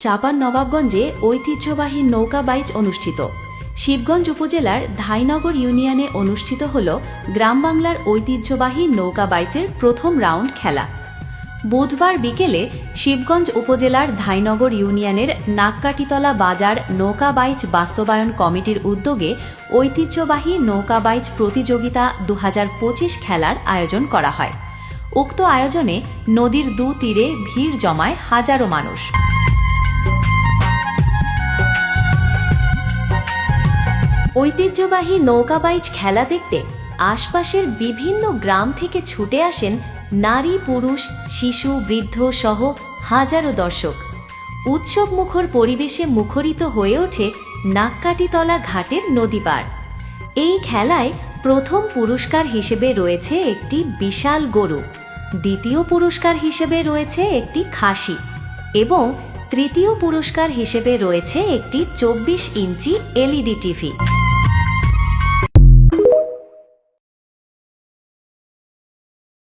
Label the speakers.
Speaker 1: চাঁপাইনবাবগঞ্জে ঐতিহ্যবাহী নৌকা বাইচ অনুষ্ঠিত। শিবগঞ্জ উপজেলার ধাইনগর ইউনিয়নে অনুষ্ঠিত হল গ্রাম বাংলার ঐতিহ্যবাহী নৌকা বাইচের প্রথম রাউন্ড খেলা। বুধবার বিকেলে শিবগঞ্জ উপজেলার ধাইনগর ইউনিয়নের নাককাটিতলা বাজার নৌকা বাইচ বাস্তবায়ন কমিটির উদ্যোগে ঐতিহ্যবাহী নৌকা বাইচ প্রতিযোগিতা 2025 খেলার আয়োজন করা হয়। উক্ত আয়োজনে নদীর দুতীরে ভিড় জমায় হাজারো মানুষ। ঐতিহ্যবাহী নৌকা বাইচ খেলা দেখতে আশপাশের বিভিন্ন গ্রাম থেকে ছুটে আসেন নারী, পুরুষ, শিশু, বৃদ্ধ সহ হাজারো দর্শক। উৎসবমুখর পরিবেশে মুখরিত হয়ে ওঠে নাককাটিতলা ঘাটের নদী পার। এই খেলায় প্রথম পুরস্কার হিসেবে রয়েছে একটি বিশাল গরু, দ্বিতীয় পুরস্কার হিসেবে রয়েছে একটি খাসি এবং তৃতীয় পুরস্কার হিসেবে রয়েছে একটি 24 ইঞ্চি LED টিভি।